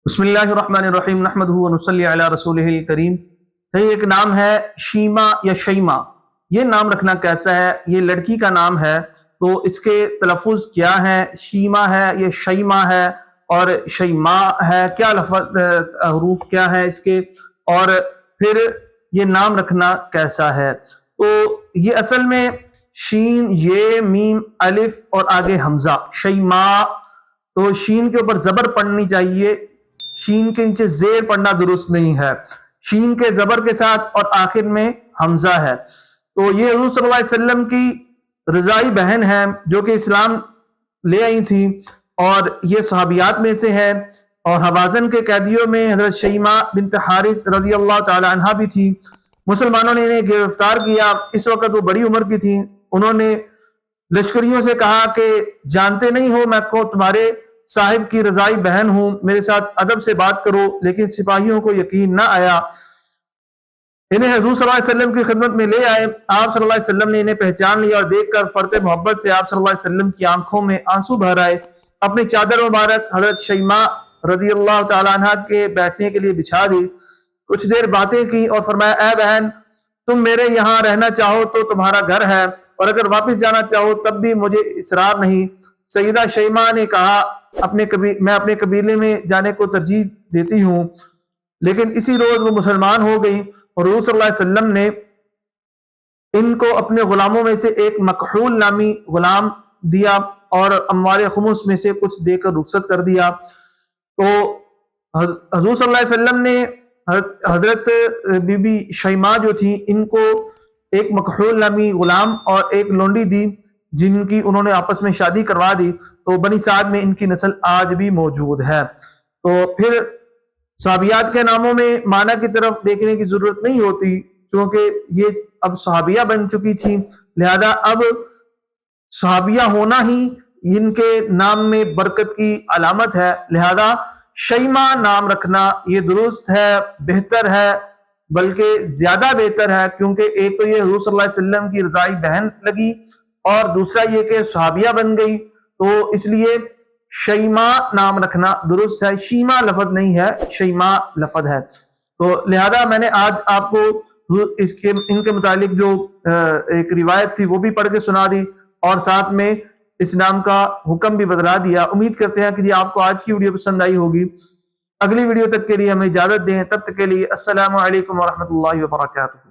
بسم اللہ الرحمن الرحیم نحمدہ ونصلی علی رسولہ الکریم۔ ایک نام ہے شیما یا شیما، یہ نام رکھنا کیسا ہے؟ یہ لڑکی کا نام ہے تو اس کے تلفظ کیا ہے؟ شیما ہے یا شیما ہے اور شیما ہے؟ کیا لفظ حروف کیا ہے اس کے، اور پھر یہ نام رکھنا کیسا ہے؟ تو یہ اصل میں شین یہ میم الف اور آگے حمزہ شیما، تو شین کے اوپر زبر پڑھنی چاہیے، شین کے نیچے زیر پڑھنا درست نہیں ہے، شین کے زبر کے ساتھ اور آخر میں حمزہ ہے۔ تو یہ حضور صلی اللہ علیہ وسلم کی رضائی بہن ہے جو کہ اسلام لے آئی تھی، اور یہ صحابیات میں سے ہے، اور حوازن کے قیدیوں میں حضرت شیما بنت حارث رضی اللہ تعالی عنہ بھی تھی۔ مسلمانوں نے انہیں گرفتار کیا، اس وقت وہ بڑی عمر کی تھی۔ انہوں نے لشکریوں سے کہا کہ جانتے نہیں ہو میں کو تمہارے صاحب کی رضائی بہن ہوں، میرے ساتھ ادب سے بات کرو، لیکن سپاہیوں کو یقین نہ آیا۔ انہیں حضور صلی اللہ علیہ وسلم کی خدمت میں لے آئے، آپ صلی اللہ علیہ وسلم نے انہیں پہچان لیا اور دیکھ کر فرط محبت سے آپ صلی اللہ علیہ وسلم کی آنکھوں میں آنسو بہر آئے، اپنی چادر مبارک حضرت شیما رضی اللہ تعالی عنہ کے بیٹھنے کے لیے بچھا دی، کچھ دیر باتیں کی اور فرمایا اے بہن، تم میرے یہاں رہنا چاہو تو تمہارا گھر ہے، اور اگر واپس جانا چاہو تب بھی مجھے اصرار نہیں۔ سیدہ شیما نے کہا میں اپنے قبیلے میں جانے کو ترجیح دیتی ہوں، لیکن اسی روز وہ مسلمان ہو گئی، اور حضور صلی اللہ علیہ وسلم نے ان کو اپنے غلاموں میں سے ایک مکحول نامی غلام دیا اور اموال خمس میں سے کچھ دے کر رخصت کر دیا۔ تو حضور صلی اللہ علیہ وسلم نے حضرت بی بی شیما جو تھی ان کو ایک مکحول نامی غلام اور ایک لونڈی دی، جن کی انہوں نے آپس میں شادی کروا دی، تو بنی سعد میں ان کی نسل آج بھی موجود ہے۔ تو پھر صحابیات کے ناموں میں معنی کی طرف دیکھنے کی ضرورت نہیں ہوتی، کیونکہ یہ اب صحابیہ بن چکی تھی، لہذا اب صحابیہ ہونا ہی ان کے نام میں برکت کی علامت ہے، لہذا شیما نام رکھنا یہ درست ہے، بہتر ہے، بلکہ زیادہ بہتر ہے، کیونکہ ایک تو یہ حضور صلی اللہ علیہ وسلم کی رضائی بہن لگی، اور دوسرا یہ کہ صحابیہ بن گئی، تو اس لیے شیما نام رکھنا درست ہے، شیما لفظ نہیں ہے، شیما لفظ ہے۔ تو لہذا میں نے آج آپ کو ان کے متعلق جو ایک روایت تھی وہ بھی پڑھ کے سنا دی، اور ساتھ میں اس نام کا حکم بھی بدلا دیا۔ امید کرتے ہیں کہ آپ کو آج کی ویڈیو پسند آئی ہوگی۔ اگلی ویڈیو تک کے لیے ہمیں اجازت دیں، تب تک کے لیے السلام علیکم ورحمۃ اللہ وبرکاتہ۔